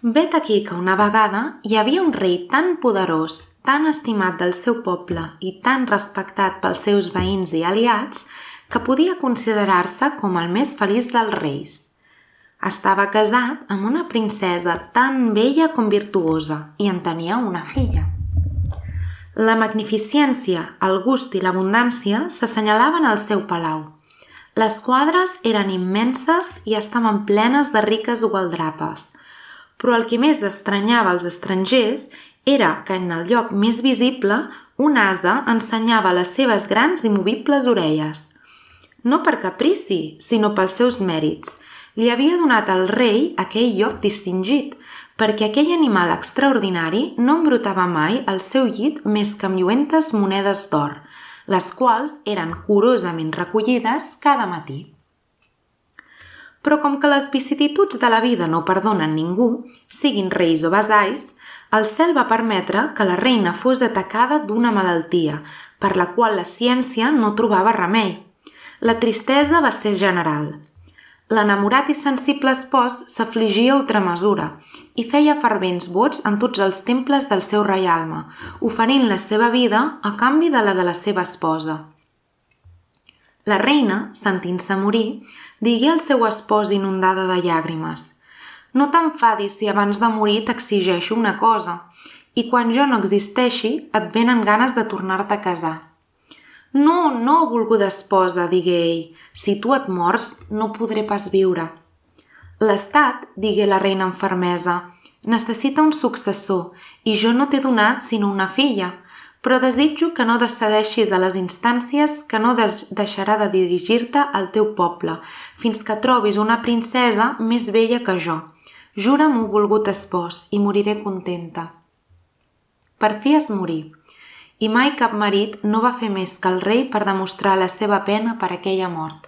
Vet aquí que una vegada hi havia un rei tan poderós, tan estimat del seu poble i tan respectat pels seus veïns i aliats que podia considerar-se com el més feliç dels reis. Estava casat amb una princesa tan bella com virtuosa i en tenia una filla. La magnificència, el gust i l'abundància s'assenyalaven al seu palau. Les quadres eren immenses i estaven plenes de riques gualdrapes, però el que més estranyava als estrangers era que en el lloc més visible un ase ensenyava les seves grans i movibles orelles. No per caprici, sinó pels seus mèrits. Li havia donat al rei aquell lloc distingit, perquè aquell animal extraordinari no embrutava mai el seu llit més que amb lluentes monedes d'or, les quals eren curosament recollides cada matí. Però com que les vicissituds de la vida no perdonen ningú, siguin reis o vassalls, el cel va permetre que la reina fos atacada d'una malaltia, per la qual la ciència no trobava remei. La tristesa va ser general. L'enamorat i sensible espòs s'afligia ultramesura i feia fervents vots en tots els temples del seu reialme, oferint la seva vida a canvi de la seva esposa. La reina, sentint-se morir, digué al seu espòs inundada de llàgrimes: «No t'enfadis si abans de morir t'exigeixo una cosa, i quan jo no existeixi et venen ganes de tornar-te a casar». «No, no, volguda esposa», digué ell, «si tu et mors no podré pas viure». «L'estat», digué la reina amb fermesa, «necessita un successor i jo no t'he donat sinó una filla, però desitjo que no descedeixis a les instàncies que no deixarà de dirigir-te al teu poble, fins que trobis una princesa més bella que jo. Jura-m'ho, volgut espòs, i moriré contenta». Per fi es morí, i mai cap marit no va fer més que el rei per demostrar la seva pena per aquella mort.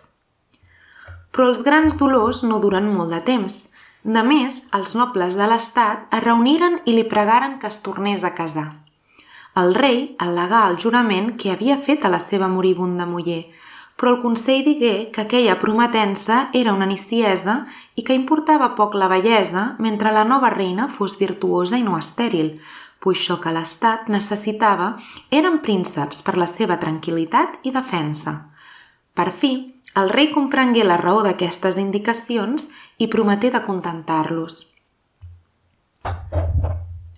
Però els grans dolors no duren molt de temps. De més, els nobles de l'estat es reuniren i li pregaren que es tornés a casar. El rei al·legà el jurament que havia fet a la seva moribunda muller, però el consell digué que aquella prometença era una niciesa i que importava poc la bellesa mentre la nova reina fos virtuosa i no estèril, pues això que l'estat necessitava eren prínceps per la seva tranquil·litat i defensa. Per fi, el rei comprengué la raó d'aquestes indicacions i prometé de contentar-los.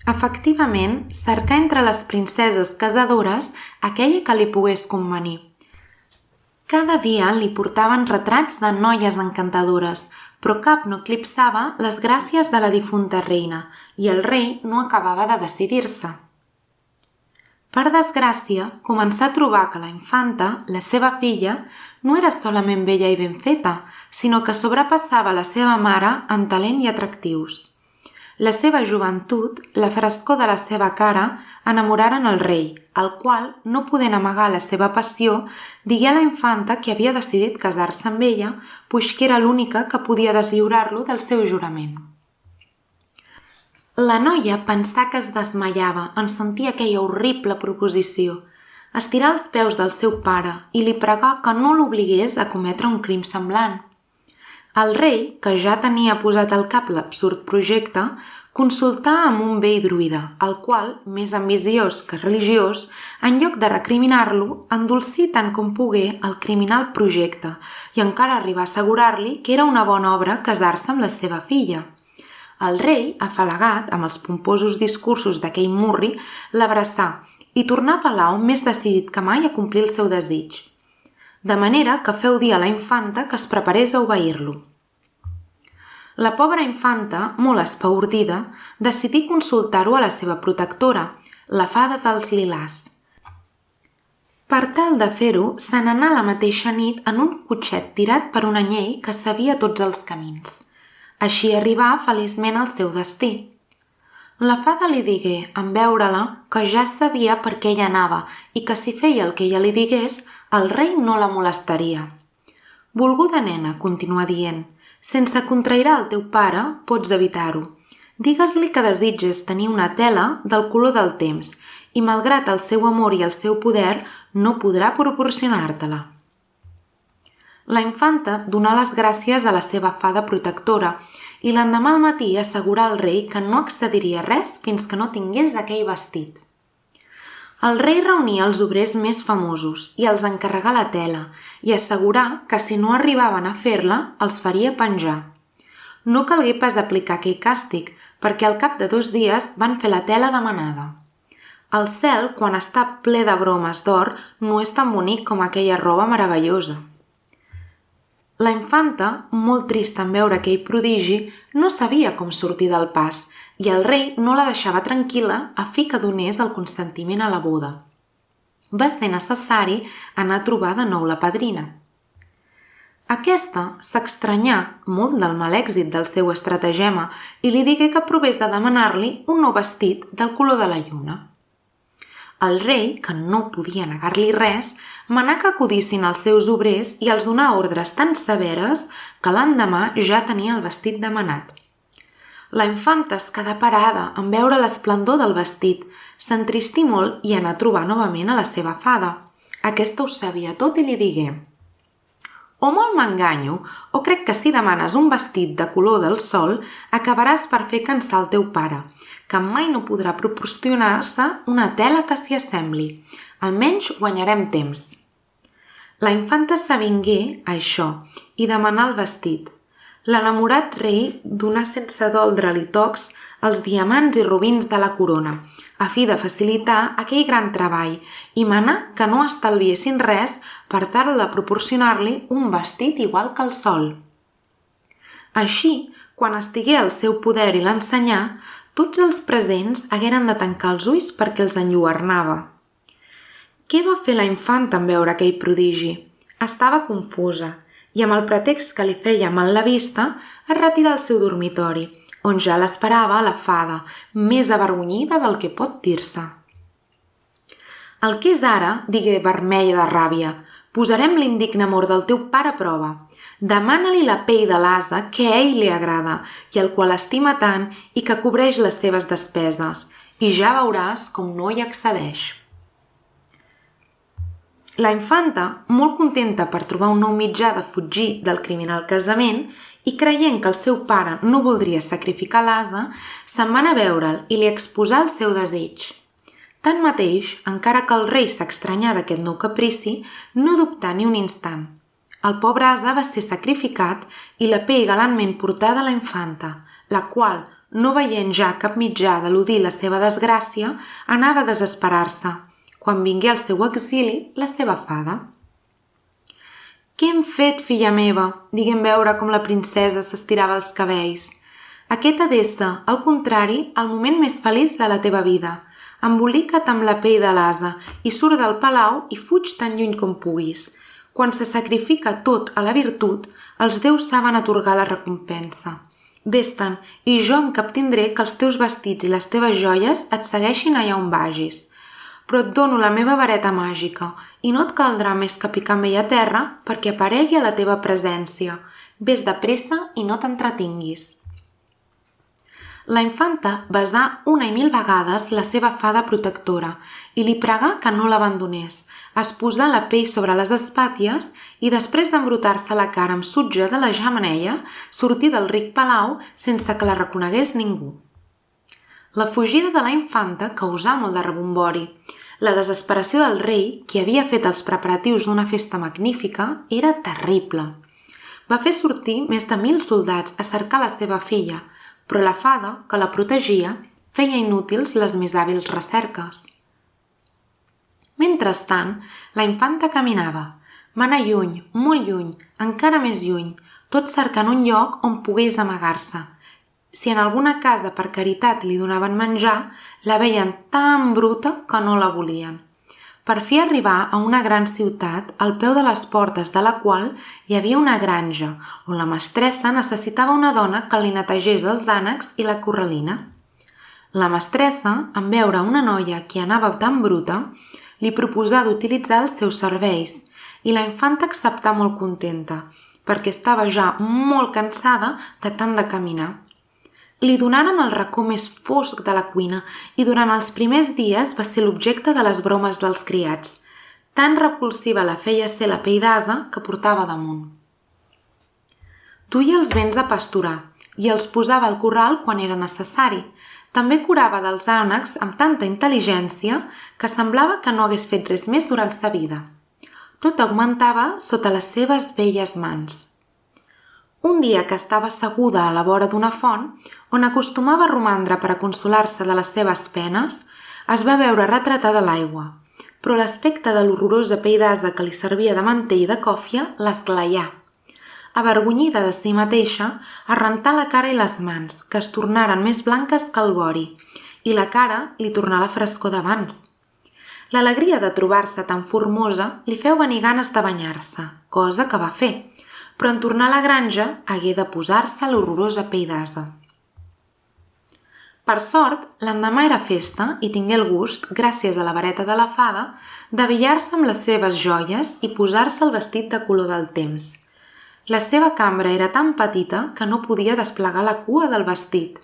Efectivament, cercà entre les princeses casadores aquella que li pogués convenir. Cada dia li portaven retrats de noies encantadores, però cap no eclipsava les gràcies de la difunta reina i el rei no acabava de decidir-se. Per desgràcia, començà a trobar que la infanta, la seva filla, no era solament bella i ben feta, sinó que sobrepassava la seva mare en talent i atractius. La seva joventut, la frescor de la seva cara, enamoraren el rei, el qual, no podent amagar la seva passió, digué a la infanta que havia decidit casar-se amb ella, puix que era l'única que podia deslliurar-lo del seu jurament. La noia pensà que es desmaiava en sentir aquella horrible proposició. Estirà els peus del seu pare i li pregà que no l'obligués a cometre un crim semblant. El rei, que ja tenia posat al cap l'absurd projecte, consultà amb un vell druida, el qual, més ambiciós que religiós, en lloc de recriminar-lo, endolcí tant com pogué el criminal projecte i encara arribà a assegurar-li que era una bona obra casar-se amb la seva filla. El rei, afalagat amb els pomposos discursos d'aquell murri, l'abraçà i tornà a palau més decidit que mai a complir el seu desig. De manera que feu dir a la infanta que es preparés a obeir-lo. La pobra infanta, molt espaordida, decidí consultar-ho a la seva protectora, la fada dels lilàs. Per tal de fer-ho, se n'anà la mateixa nit en un cotxet tirat per un anyell que sabia tots els camins. Així arribà feliçment al seu destí. La fada li digué, en veure-la, que ja sabia per què ella anava i que si feia el que ella li digués, el rei no la molestaria. «Volguda nena», continuà dient, «sense contrairar el teu pare, pots evitar-ho. Digues-li que desitges tenir una tela del color del temps i, malgrat el seu amor i el seu poder, no podrà proporcionar-te-la». La infanta donà les gràcies a la seva fada protectora i l'endemà al matí assegurà al rei que no accediria a res fins que no tingués aquell vestit. El rei reunia els obrers més famosos i els encarregà la tela i assegurà que si no arribaven a fer-la els faria penjar. No calgué pas aplicar aquell càstig perquè al cap de 2 dies van fer la tela demanada. El cel, quan està ple de bromes d'or, no és tan bonic com aquella roba meravellosa. La infanta, molt trista en veure aquell prodigi, no sabia com sortir del pas i el rei no la deixava tranquil·la a fi que donés el consentiment a la boda. Va ser necessari anar a trobar de nou la padrina. Aquesta s'extranyà molt del mal èxit del seu estratagema i li digué que provés de demanar-li un nou vestit del color de la lluna. El rei, que no podia negar-li res, manà que acudissin els seus obrers i els donà ordres tan severes que l'endemà ja tenia el vestit demanat. La infanta es quedà parada en veure l'esplendor del vestit, s'entristí molt i anà a trobar novament a la seva fada. Aquesta ho sabia tot i li digué: «O molt m'enganyo, o crec que si demanes un vestit de color del sol acabaràs per fer cansar el teu pare, que mai no podrà proporcionar-se una tela que s'hi assembli. Almenys guanyarem temps». La infanta s'avingué a això i demanà el vestit. L'enamorat rei donà sense doldre-li tocs els diamants i robins de la corona, a fi de facilitar aquell gran treball i manà que no estalviessin res per tal de proporcionar-li un vestit igual que el sol. Així, quan estigué al seu poder i l'ensenyà, tots els presents hagueren de tancar els ulls perquè els enlluernava. Què va fer la infanta en veure aquell prodigi? Estava confusa i amb el pretext que li feia mal la vista es retirà al seu dormitori, on ja l'esperava la fada, més avergonyida del que pot dir-se. «El que és ara», digué vermella de ràbia, «posarem l'indigne amor del teu pare a prova. Demana-li la pell de l'ase que a ell li agrada i el qual estima tant i que cobreix les seves despeses, i ja veuràs com no hi accedeix». La infanta, molt contenta per trobar un nou mitjà de fugir del criminal casament i creient que el seu pare no voldria sacrificar l'ase, se'n va anar a veure'l i li exposà el seu desig. Tanmateix, encara que el rei s'estranyà d'aquest nou caprici, no dubtà ni un instant. El pobre ase va ser sacrificat i la pell galantment portada a la infanta, la qual, no veient ja cap mitjà d'eludir la seva desgràcia, anava a desesperar-se, quan vingué al seu exili la seva fada. «Què hem fet, filla meva?», digué en veure com la princesa s'estirava els cabells. «Aquest ha d'ésser, al contrari, el moment més feliç de la teva vida. Embolica't amb la pell de l'ase i surt del palau i fuig tan lluny com puguis. Quan se sacrifica tot a la virtut, els déus saben atorgar la recompensa. Vés-te'n i jo em captindré que els teus vestits i les teves joies et segueixin allà on vagis. Però et dono la meva vareta màgica i no et caldrà més que picar amb ella a terra perquè aparegui a la teva presència. Vés de pressa i no t'entretinguis». La infanta besà una i 1000 vegades la seva fada protectora i li pregà que no l'abandonés, es posà la pell sobre les espatlles i després d'embrutar-se la cara amb sutge de la xemeneia, sortí del ric palau sense que la reconegués ningú. La fugida de la infanta causà molt de rebombori. La desesperació del rei, qui havia fet els preparatius d'una festa magnífica, era terrible. Va fer sortir més de 1000 soldats a cercar la seva filla, però la fada, que la protegia, feia inútils les més hàbils recerques. Mentrestant, la infanta caminava. Va anar lluny, molt lluny, encara més lluny, tot cercant un lloc on pogués amagar-se. Si en alguna casa per caritat li donaven menjar, la veien tan bruta que no la volien. Per fi arribà a una gran ciutat, al peu de les portes de la qual hi havia una granja, on la mestressa necessitava una dona que li netegés els ànecs i la corralina. La mestressa, en veure una noia que anava tan bruta, li proposà d'utilitzar els seus serveis i la infanta acceptà molt contenta, perquè estava ja molt cansada de tant de caminar. Li donaren el racó més fosc de la cuina i durant els primers dies va ser l'objecte de les bromes dels criats. Tan repulsiva la feia ser la pell d'ase que portava damunt. Duia els béns a pasturar, i els posava al corral quan era necessari. També curava dels ànecs amb tanta intel·ligència que semblava que no hagués fet res més durant sa vida. Tot augmentava sota les seves belles mans. Un dia que estava asseguda a la vora d'una font, on acostumava a romandre per a consolar-se de les seves penes, es va veure retratada a l'aigua, però l'aspecte de l'horrorosa pell d'ase que li servia de mantell de còfia l'esglaià. Avergonyida de si mateixa, es rentà la cara i les mans, que es tornaren més blanques que el vori, i la cara li tornà la frescor d'abans. L'alegria de trobar-se tan formosa li feu venir ganes de banyar-se, cosa que va fer, però en tornar a la granja hagué de posar-se l'horrorosa pell d'ase. Per sort, l'endemà era festa i tingué el gust, gràcies a la vareta de la fada, d'abillar-se amb les seves joies i posar-se el vestit de color del temps. La seva cambra era tan petita que no podia desplegar la cua del vestit.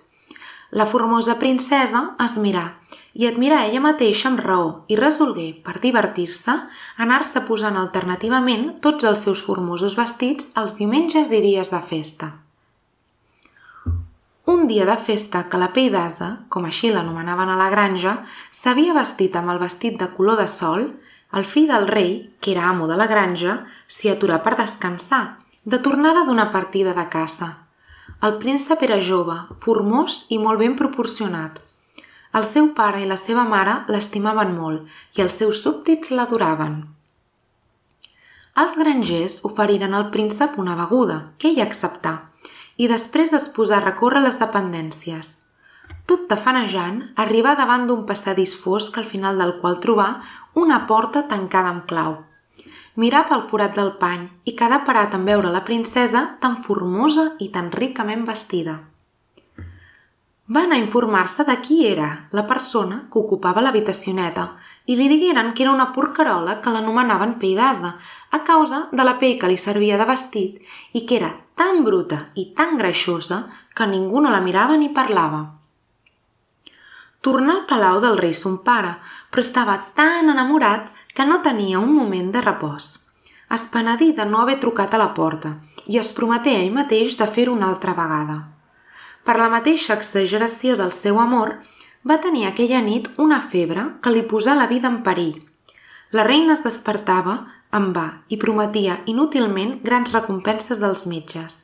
La formosa princesa es mirà i admirà ella mateixa amb raó i resolgué, per divertir-se, anar-se posant alternativament tots els seus formosos vestits els diumenges i dies de festa. Un dia de festa que la pell d'ase, com així l'anomenaven a la granja, s'havia vestit amb el vestit de color de sol, el fill del rei, que era amo de la granja, s'hi aturà per descansar, de tornada d'una partida de caça. El príncep era jove, formós i molt ben proporcionat. El seu pare i la seva mare l'estimaven molt i els seus súbdits l'adoraven. Els grangers oferiren al príncep una beguda, que ell acceptà, i després es posà a recórrer les dependències. Tot tafanejant, arribà davant d'un passadís fosc al final del qual trobà una porta tancada amb clau. Mirava el forat del pany i quedà parat en veure la princesa tan formosa i tan ricament vestida. Va anar a informar-se de qui era la persona que ocupava l'habitacioneta i li digueren que era una porquerola que l'anomenaven pell d'ase a causa de la pell que li servia de vestit i que era tan bruta i tan greixosa que ningú no la mirava ni parlava. Tornà al palau del rei son pare, però estava tan enamorat que no tenia un moment de repòs. Es penedí de no haver trucat a la porta i es prometé a ell mateix de fer-ho una altra vegada. Per la mateixa exageració del seu amor, va tenir aquella nit una febre que li posà la vida en perill. La reina es despertava en va i prometia inútilment grans recompenses dels metges.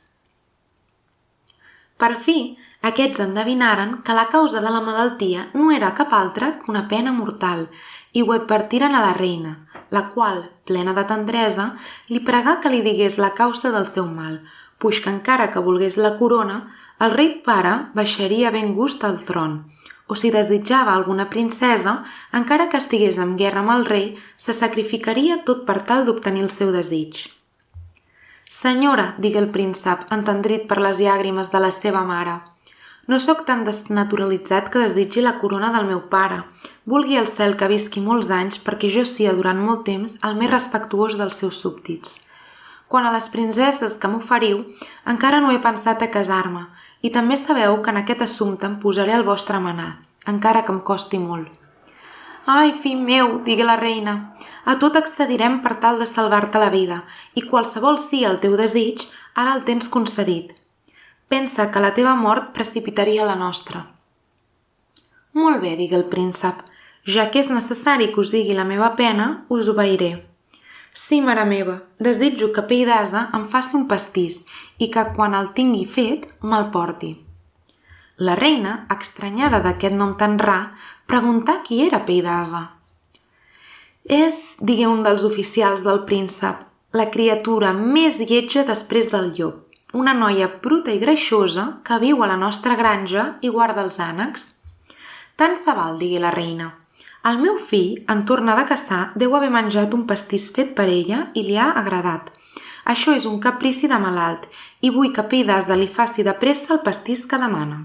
Per fi, aquests endevinaren que la causa de la malaltia no era cap altra que una pena mortal i ho advertiren a la reina, la qual, plena de tendresa, li pregà que li digués la causa del seu mal, puix que encara que volgués la corona, el rei pare baixaria ben gust al tron, o si desitjava alguna princesa, encara que estigués en guerra amb el rei, se sacrificaria tot per tal d'obtenir el seu desig. «Senyora», digué el príncep, entendrit per les llàgrimes de la seva mare, «no sóc tan desnaturalitzat que desitgi la corona del meu pare. Vulgui el cel que visqui molts anys perquè jo sia durant molt temps el més respectuós dels seus súbdits. Quant a les princeses que m'oferiu, encara no he pensat a casar-me i també sabeu que en aquest assumpte em posaré al vostre manar, encara que em costi molt». «Ai, fill meu», digué la reina, «a tot accedirem per tal de salvar-te la vida i qualsevol sia el teu desig, ara el tens concedit. Pensa que la teva mort precipitaria la nostra». «Molt bé», digué el príncep, «ja que és necessari que us digui la meva pena, us obeiré. Sí, mare meva, desitjo que pell d'ase em faci un pastís i que quan el tingui fet me'l porti». La reina, estranyada d'aquest nom tan rar, preguntà qui era pell d'ase. «És», digué un dels oficials del príncep, «la criatura més lletja després del llop, una noia bruta i greixosa que viu a la nostra granja i guarda els ànecs». «Tant se val», digué la reina. «El meu fill, en tornar de caçar, deu haver menjat un pastís fet per ella i li ha agradat. Això és un caprici de malalt i vull que pell d'ase li faci de pressa el pastís que demana».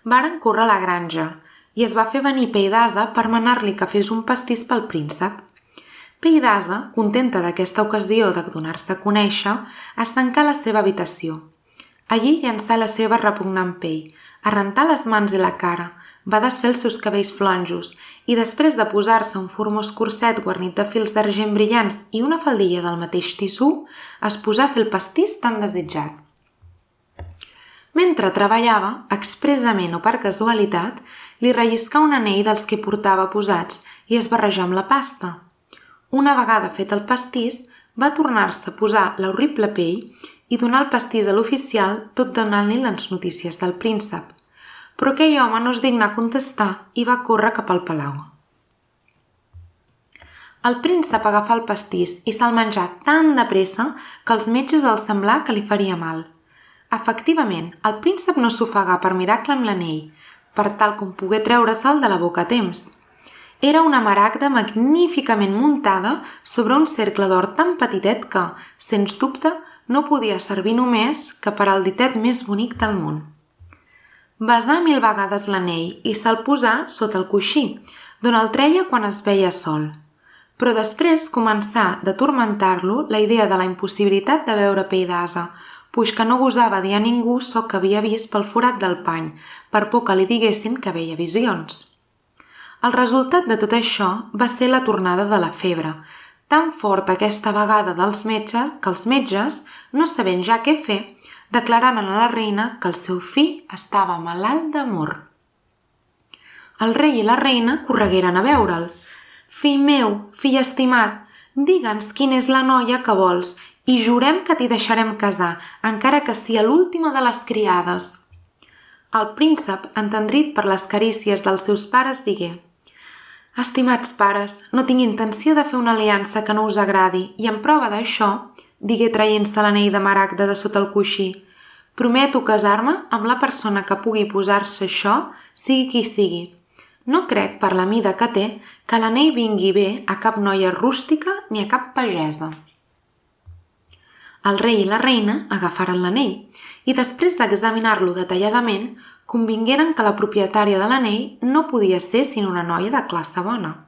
Varen córrer a la granja i es va fer venir pell d'ase per manar-li que fes un pastís pel príncep. Pell d'ase, contenta d'aquesta ocasió de donar-se a conèixer, es tancà a la seva habitació. Allí llançà la seva repugnant pell, arrentà les mans i la cara, va desfer els seus cabells flonjos i després de posar-se un formós curset guarnit de fils d'argent brillants i una faldilla del mateix tissú, es posà a fer el pastís tan desitjat. Mentre treballava, expressament o per casualitat, li relliscà un anell dels que portava posats i es barrejà amb la pasta. Una vegada fet el pastís, va tornar-se a posar l'horrible pell i donar el pastís a l'oficial tot donant-li les notícies del príncep. Però aquell home no es dignà contestar i va córrer cap al palau. El príncep agafà el pastís i se'l menjà tan de pressa que els metges els semblà que li faria mal. Efectivament, el príncep no s'ofegà per miracle amb l'anell, per tal com pogué treure-se'l de la boca a temps. Era una maragda magníficament muntada sobre un cercle d'or tan petitet que, sens dubte, no podia servir només que per al ditet més bonic del món. Besà 1000 vegades l'anell i se'l posà sota el coixí, d'on el treia quan es veia sol. Però després començà de turmentar-lo la idea de la impossibilitat de veure pell d'ase, puix que no gosava dir a ningú ço que havia vist pel forat del pany, per por que li diguessin que veia visions. El resultat de tot això va ser la tornada de la febre, tan forta aquesta vegada dels metges que els metges, no sabent ja què fer, declararen a la reina que el seu fill estava malalt d'amor. El rei i la reina corregueren a veure'l. «Fill meu, fill estimat, digue'ns quina és la noia que vols i jurem que t'hi deixarem casar, encara que sia l'última de les criades». El príncep, entendrit per les carícies dels seus pares, digué: «Estimats pares, no tinc intenció de fer una aliança que no us agradi i en prova d'això, digué traient-se l'anell de maragda de sota el coixí, prometo casar-me amb la persona que pugui posar-se això, sigui qui sigui. No crec, per la mida que té, que l'anell vingui bé a cap noia rústica ni a cap pagesa». El rei i la reina agafaren l'anell i després d'examinar-lo detalladament convingueren que la propietària de l'anell no podia ser sinó una noia de classe bona.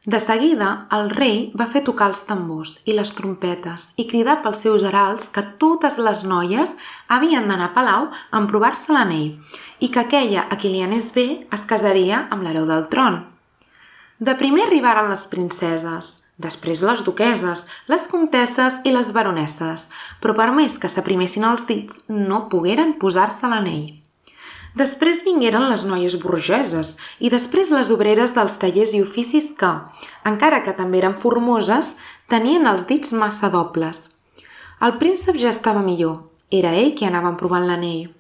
De seguida, el rei va fer tocar els tambors i les trompetes i cridar pels seus heralds que totes les noies havien d'anar a palau a emprovar-se l'anell i que aquella a qui li anés bé es casaria amb l'hereu del tron. De primer arribaren les princeses, després les duqueses, les comtesses i les baronesses, però per més que s'aprimessin els dits, no pogueren posar-se l'anell. Després vingueren les noies burgeses i després les obreres dels tallers i oficis que, encara que també eren formoses, tenien els dits massa dobles. El príncep ja estava millor, era ell qui anava provant l'anell.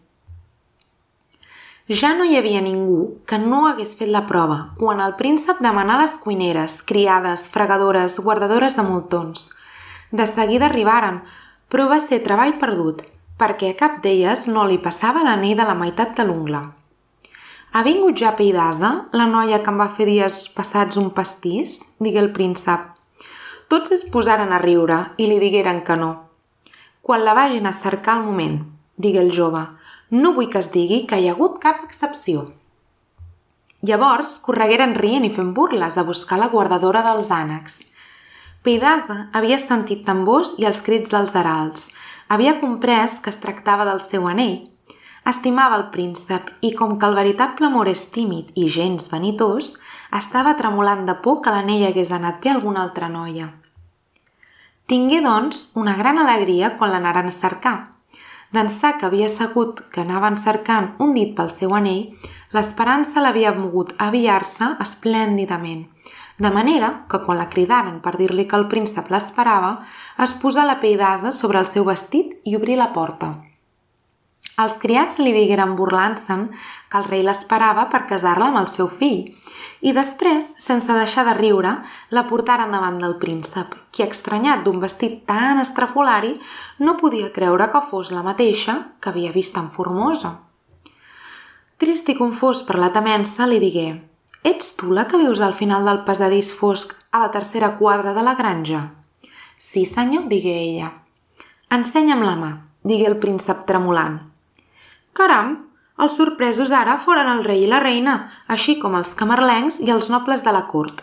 Ja no hi havia ningú que no hagués fet la prova quan el príncep demanà a les cuineres, criades, fregadores, guardadores de moltons. De seguida arribaren, però va ser treball perdut, perquè a cap d'elles no li passava l'anell de la meitat de l'ungla. «Ha vingut ja pell d'ase, la noia que em va fer dies passats un pastís?» digué el príncep. Tots es posaren a riure i li digueren que no. «Quan la vagin a cercar al moment», digué el jove, «no vull que es digui que hi ha hagut cap excepció». Llavors corregueren rient i fent burles a buscar la guardadora dels ànecs. Pell d'ase havia sentit tambors i els crits dels heralds. Havia comprès que es tractava del seu anell. Estimava el príncep i, com que el veritable amor és tímid i gens vanitós, estava tremolant de por que l'anell hagués anat bé a alguna altra noia. Tingué, doncs, una gran alegria quan l'anaren a cercar. D'ençà que havia sabut que anaven cercant un dit pel seu anell, l'esperança l'havia mogut aviar-se esplèndidament, de manera que quan la cridaren per dir-li que el príncep l'esperava, es posà la pell d'ase sobre el seu vestit i obrí la porta. Els criats li digueren burlant-se'n que el rei l'esperava per casar-la amb el seu fill i després, sense deixar de riure, la portaren davant del príncep, qui, estranyat d'un vestit tan estrafolari, no podia creure que fos la mateixa que havia vist tan formosa. Trist i confós per la temença, li digué: «Ets tu la que vius al final del passadís fosc a la tercera quadra de la granja?» «Sí, senyor», digué ella. «Ensenya'm la mà», digué el príncep tremolant. «Caram! Els sorpresos ara foren el rei i la reina, així com els camarlencs i els nobles de la cort.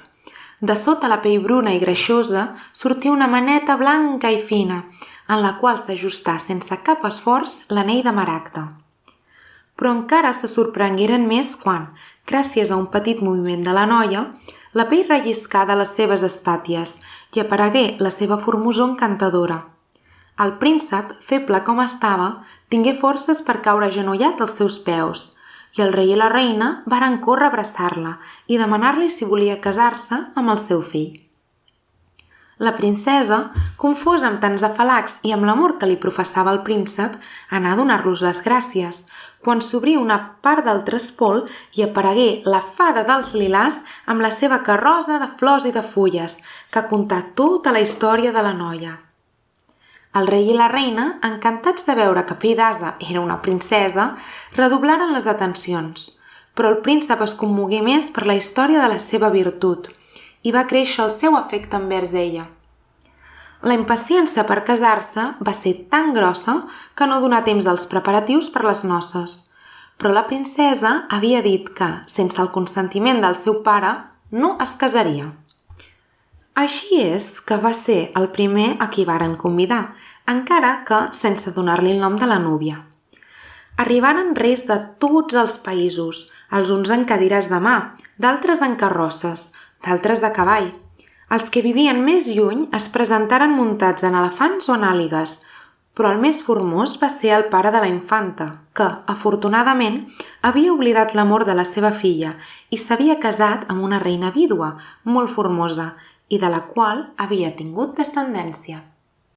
De sota la pell bruna i greixosa sortia una maneta blanca i fina, en la qual s'ajustà sense cap esforç l'anell de maragda. Però encara se sorprengueren més quan, gràcies a un petit moviment de la noia, la pell relliscà de les seves espàties i aparegué la seva formosor encantadora. El príncep, feble com estava, tingué forces per caure agenollat als seus peus, i el rei i la reina varen córrer a abraçar-la i demanar-li si volia casar-se amb el seu fill. La princesa, confosa amb tants afalacs i amb l'amor que li professava el príncep, anà a donar-los les gràcies, quan s'obrí una part del trespol i aparegué la fada dels lilàs amb la seva carrossa de flors i de fulles, que contà tota la història de la noia. El rei i la reina, encantats de veure que Pi d'Asa era una princesa, redoblaren les atencions, però el príncep es commogué més per la història de la seva virtut i va créixer el seu afecte envers ella. La impaciència per casar-se va ser tan grossa que no donà temps als preparatius per les noces, però la princesa havia dit que, sense el consentiment del seu pare, no es casaria. Així és que va ser el primer a qui varen convidar, encara que sense donar-li el nom de la núvia. Arribaren reis de tots els països, els uns en cadires de mà, d'altres en carrosses, d'altres de cavall. Els que vivien més lluny es presentaren muntats en elefants o en àligues, però el més formós va ser el pare de la infanta, que, afortunadament, havia oblidat l'amor de la seva filla i s'havia casat amb una reina vídua, molt formosa, i de la qual havia tingut descendència.